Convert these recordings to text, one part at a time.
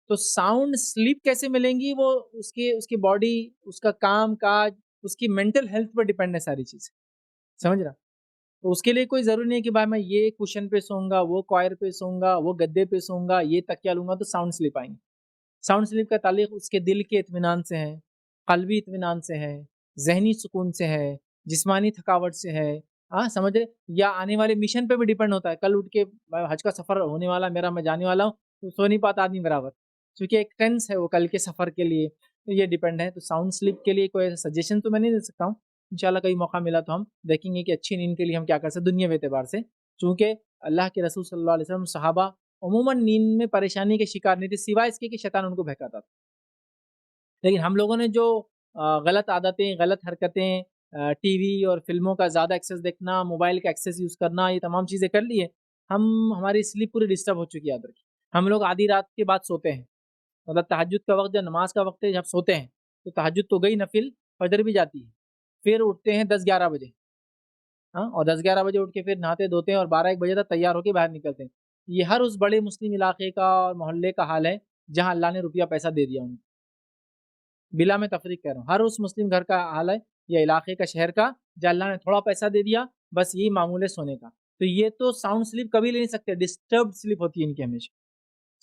तो sound sleep कैसे मिलेंगी वो उसकी उसकी बॉडी, उसका काम-काज, उसकी मेंटल हेल्थ पर डिपेंड है सारी चीज़ें, समझ रहा? तो उसके लिए कोई ज़रूरी नहीं है कि भाई मैं ये कुशन पे सोऊँगा, वो कॉयर पे सोऊँगा, वो गद्दे पे सोऊँगा, ये तकिया लूँगा तो साउंड स्लीप आएँगी। साउंड स्लीप का ताल्लुक उसके दिल के इत्मीनान से है, क़ल्बी इत्मीनान से है, ज़हनी सुकून से है, जिस्मानी थकावट से है। हाँ, समझ रहे? या आने वाले मिशन पे भी डिपेंड होता है। कल उठ के हज का सफ़र होने वाला है मेरा, मैं जाने वाला हूँ, तो सो नहीं पाता आदमी बराबर। क्योंकि एक टेंस है वो कल के सफ़र के लिए, तो ये डिपेंड है। तो साउंड स्लीप के लिए कोई ऐसा सजेशन तो मैं नहीं दे सकता हूँ। इंशाअल्लाह कभी मौका मिला तो हम देखेंगे कि अच्छी नींद के लिए हम क्या कर सकते हैं दुनियावी एतबार से। चूँकि अल्लाह के रसूल सल्लल्लाहु अलैहि वसल्लम सहाबा अमूमन नींद में परेशानी के शिकार नहीं थे, सिवाय इसके कि शैतान उनको बहकाता था। लेकिन हम लोगों ने जो गलत आदतें, गलत हरकतें टीवी और फ़िल्मों का ज़्यादा एक्सेस देखना, मोबाइल का एक्सेस यूज़ करना, ये तमाम चीज़ें कर ली है, हम हमारी स्लीप पूरी डिस्टर्ब हो चुकी है याद रखिए। हम लोग आधी रात के बाद सोते हैं, मतलब तहज्जुद का वक़्त जब नमाज़ का वक़्त है जब सोते हैं, तो तहज्जुद तो गई नफ़िल, फ़जर भी जाती है। फिर उठते हैं 10-11 बजे, हाँ? और 10-11 बजे उठ के फिर नहाते-धोते हैं और 12-1 बजे तक तैयार होके बाहर निकलते हैं। ये हर उस बड़े मुस्लिम इलाके का और मोहल्ले का हाल है, जहाँ अल्लाह ने रुपया पैसा दे दिया उनको। बिला मैं तफ़रीक कह रहा हूँ। हर उस मुस्लिम घर का हाल है या इलाके का, शहर का, जहाँ अल्लाह ने थोड़ा पैसा दे दिया, बस यही मामूल है सोने का। तो ये तो साउंड स्लीप कभी ले नहीं सकते, डिस्टर्ब्ड स्लीप होती है इनकी हमेशा।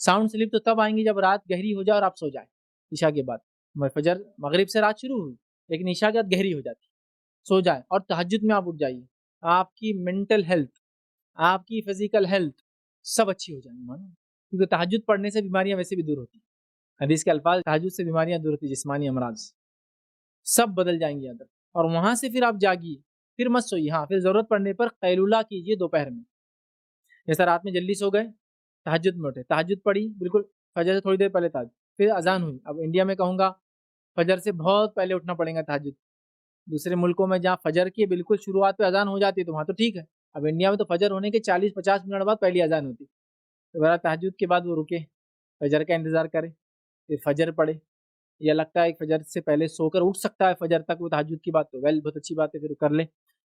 साउंड स्लीप तो तब आएँगी जब रात गहरी हो जाए और आप सो जाएँ, इशा के बाद। फजर मगरिब से रात शुरू हुई, लेकिन इशा के बाद गहरी हो जाती है, सो जाएँ और तहज्जुद में आप उठ जाइए। आपकी मेंटल हेल्थ, आपकी फिज़िकल हेल्थ सब अच्छी हो जाएँगी मालूम है? क्योंकि तहज्जुद पढ़ने से बीमारियाँ वैसे भी दूर होती हैं। हदीस के अल्फाज़ तहज्जुद से बीमारियाँ दूर होती हैं, जिस्मानी अमराज़। सब बदल जाएँगी आदत और वहाँ से फिर आप जागिए, फिर मत सोइए। हाँ, फिर ज़रूरत पड़ने पर कैलूला कीजिए दोपहर में। जैसे रात में जल्दी सो गए, तहज्जुद में उठे, तहज्जुद पढ़ी बिल्कुल फ़जर से थोड़ी देर पहले तहज्जुद, फिर अज़ान हुई। अब इंडिया में कहूँगा फ़जर से बहुत पहले उठना पड़ेगा तहज्जुद। दूसरे मुल्कों में जहाँ फ़जर की बिल्कुल शुरुआत पे अज़ान हो जाती है, तो वहाँ तो ठीक है। अब इंडिया में तो फ़जर होने के 40-50 मिनट बाद पहली अज़ान होती है। तो ज़रा तहज्जुद के बाद वो रुके, फ़जर का इंतज़ार करे, फिर फ़जर पढ़े। या लगता है फ़जर से पहले सोकर उठ सकता है फ़जर तक वो तहज्जुद की बात तो वेल बहुत अच्छी बात है फिर कर ले।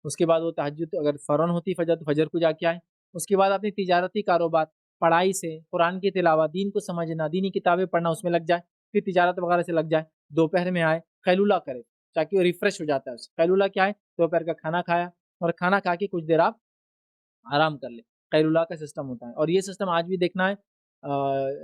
उसके बाद वो तहज्जुद अगर फ़ौरन होती फ़जर तो फ़जर को जाके आए। उसके बाद अपनी तिजारती कारोबार, पढ़ाई से, कुरान की तिलावत, दीन को समझना, दीनी किताबें पढ़ना उसमें लग जाए, फिर तिजारत वगैरह से लग जाए। दोपहर में आए, कैलूला करे, ताकि वो रिफ्रेश हो जाता है उससे। कैलूला क्या है? दोपहर का खाना खाया और खाना खा के कुछ देर आप आराम कर लें। कैलूला का सिस्टम होता है और ये सिस्टम आज भी देखना है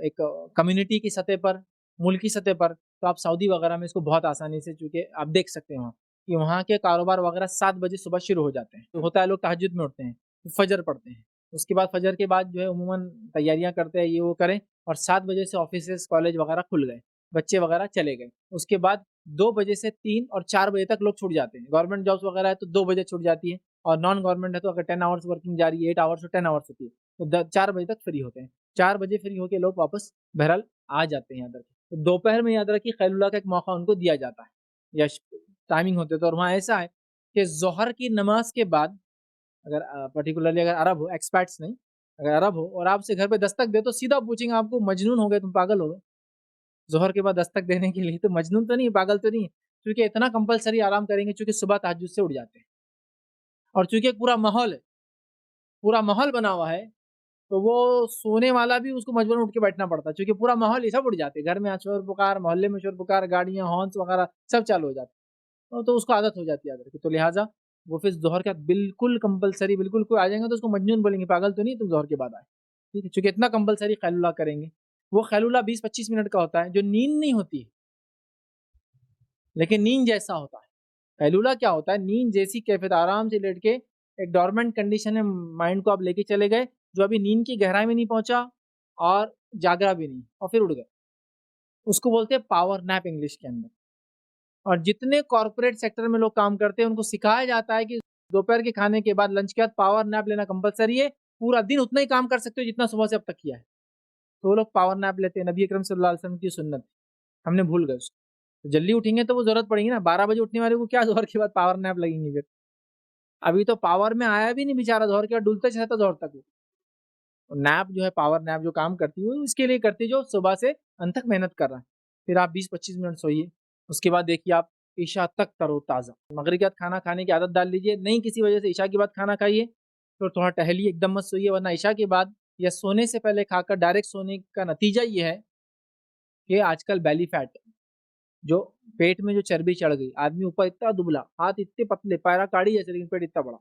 एक कम्युनिटी की सतह पर, मुल्क की सतह पर, तो आप सऊदी वगैरह में इसको बहुत आसानी से चूँकि आप देख सकते हैं वहाँ, कि वहाँ के कारोबार वगैरह 7 बजे सुबह शुरू हो जाते हैं। तो होता है लोग तहज्जुद में उठते हैं, फजर पढ़ते हैं। उसके बाद फजर के बाद जो है अमूमन तैयारियाँ करते हैं, ये वो करें और 7 बजे से ऑफ़िसेज़, कॉलेज वगैरह खुल गए, बच्चे वगैरह चले गए। उसके बाद 2 बजे से 3 और 4 बजे तक लोग छूट जाते हैं। गवर्नमेंट जॉब्स वगैरह है तो 2 बजे छूट जाती है और नॉन गवर्नमेंट है तो अगर 10 आवर्स वर्किंग जा रही है, 8 आवर्स और 10 आवर्स होती है, तो 4 बजे तक फ्री होते हैं। 4 बजे फ्री होके लोग वापस बहरहाल आ जाते हैं याद रखें। तो दोपहर में याद रखिए कैलूला का एक मौका उनको दिया जाता है या टाइमिंग होते है तो और वहाँ ऐसा है कि ज़ोहर की नमाज के बाद अगर पर्टिकुलरली अगर अरब हो, एक्सपैट्स नहीं, अगर अरब हो और आपसे घर पे दस्तक दे तो सीधा पूछेंगे आपको मजनून हो गए तुम पागल हो गए? ज़ोहर के बाद दस्तक देने के लिए तो मजनून तो नहीं है, पागल तो नहीं है, क्योंकि इतना कंपल्सरी आराम करेंगे चूँकि सुबह तहज्जुद से उठ जाते हैं और चूँकि एक पूरा माहौल है, पूरा माहौल बना हुआ है तो वो सोने वाला भी उसको मजबूरन उठ के बैठना पड़ता है क्योंकि पूरा माहौल ही सब उठ जाते हैं। घर में शोर-पुकार, मोहल्ले में शोर-पुकार, गाड़ियाँ, हॉर्न्स वगैरह सब चालू हो जाते हैं। तो उसको आदत हो जाती है आदत की। तो लिहाज़ा वो फिर ज़ोहर के बाद बिल्कुल कंपल्सरी बिल्कुल कोई आ जाएगा तो उसको मजनून बोलेंगे, पागल तो नहीं तुम ज़ोहर के बाद आए। ठीक है? चूँकि इतना कंपल्सरी क़ैलूला करेंगे। वो क़ैलूला 20-25 मिनट का होता है जो नींद नहीं होती है, लेकिन नींद जैसा होता है। क़ैलूला क्या होता है? नींद जैसी कैफ़ियत आराम से लेट के एक डोरमेंट कंडीशन में माइंड को आप लेके चले गए, जो अभी नींद की गहराई में नहीं पहुँचा और जागा भी नहीं और फिर उठ गए। उसको बोलते हैं पावर नैप इंग्लिश के अंदर। और जितने कॉर्पोरेट सेक्टर में लोग काम करते हैं, उनको सिखाया जाता है कि दोपहर के खाने के बाद, लंच के बाद पावर नैप लेना कंपल्सरी है। पूरा दिन उतना ही काम कर सकते हो जितना सुबह से अब तक किया है। तो वो लोग पावर नैप लेते हैं, नबी अकरम सल्लल्लाहु अलैहि वसल्लम की सुन्नत, हमने भूल गए उसको। तो जल्दी उठेंगे तो वो ज़रूरत पड़ेगी ना, 12 बजे उठने वाले को क्या ज़ोहर के बाद पावर नैप लगेंगी फिर। अभी तो पावर में आया भी नहीं बेचारा, ज़ोहर के बाद डुलते रहता ज़ोहर तक वो। नैप जो है, पावर नैप जो काम करती है, वो इसके लिए करती है जो सुबह से अंत तक मेहनत कर रहा है। फिर आप 20-25 मिनट सोइए, उसके बाद देखिए आप इशा तक तरोताज़ा। मगरिब के बाद खाना खाने की आदत डाल लीजिए, नहीं किसी वजह से इशा के बाद खाना खाइए, तो थोड़ा टहलिए, एकदम मत सोइए वरना इशा के बाद या सोने से पहले खाकर डायरेक्ट सोने का नतीजा ये है कि आजकल बेली फैट, जो पेट में जो चर्बी चढ़ गई, आदमी ऊपर इतना दुबला, हाथ इतने पतले, पैरा काड़ी जैसे लेकिन पेट इतना बड़ा,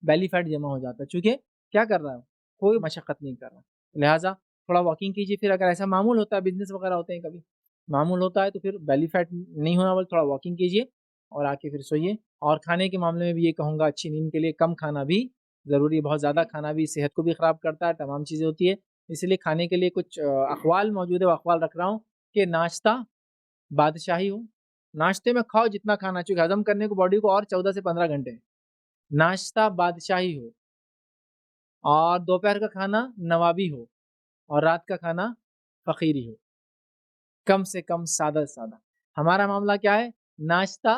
बेली फैट जमा हो जाता है। चूँकि क्या कर रहा है, कोई मशक्कत नहीं कर रहा। लिहाज़ा थोड़ा वॉकिंग कीजिए, फिर अगर ऐसा मामूल होता है, बिज़नेस वगैरह होते हैं कभी, मामूल होता है तो फिर बेली फैट नहीं होना बोले थोड़ा वॉकिंग कीजिए और आके फिर सोइए। और खाने के मामले में भी ये कहूँगा अच्छी नींद के लिए कम खाना भी ज़रूरी है, बहुत ज़्यादा खाना भी सेहत को भी ख़राब करता है, तमाम चीज़ें होती है। इसलिए खाने के लिए कुछ अक़वाल मौजूद है, वो अक़वाल रख रहा हूँ कि नाश्ता बादशाही हो, नाश्ते में खाओ जितना खाना चाहिए, हज़म करने को बॉडी को और 14 से 15 घंटे हैं। नाश्ता बादशाही हो और दोपहर का खाना नवाबी हो और रात का खाना फ़कीरी हो। कम से कम सादा से सादा। हमारा मामला क्या है? नाश्ता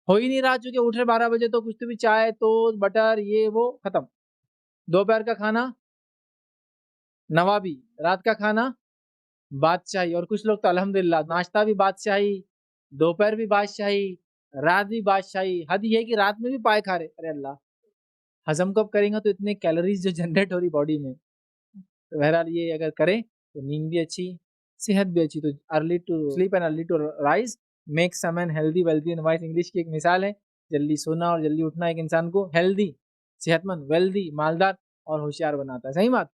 हो ही नहीं रहा, चूँकि उठ रहे 12 बजे तो कुछ तो भी चाय, टोस्ट, बटर ये वो खत्म। दोपहर का खाना नवाबी, रात का खाना बादशाही। और कुछ लोग तो अल्हम्दुलिल्लाह नाश्ता भी बादशाही, दोपहर भी बादशाही, रात भी बादशाही। हद ये है कि रात में भी पाए खा रहे। अरे अल्लाह! हज़म कब करेंगे तो इतने कैलोरीज़ जो जनरेट हो रही बॉडी में। तो बहरहाल ये अगर करें तो नींद भी अच्छी, सेहत भी अच्छी। तो early to sleep and early to rise makes a man healthy, wealthy and wise. English की एक मिसाल है, जल्दी सोना और जल्दी उठना एक इंसान को हेल्दी, सेहतमंद, वेल्दी, मालदार और होशियार बनाता है। सही बात?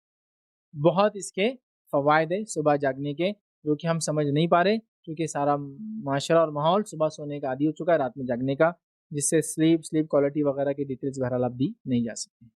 बहुत इसके फ़वाइद हैं सुबह जागने के, जो कि हम समझ नहीं पा रहे, क्योंकि सारा माशरा और माहौल सुबह सोने का आदी हो चुका है, रात में जागने का, जिससे स्लीप क्वालिटी वगैरह की डिटेल्स बहरहाल अब दी नहीं जा सकती।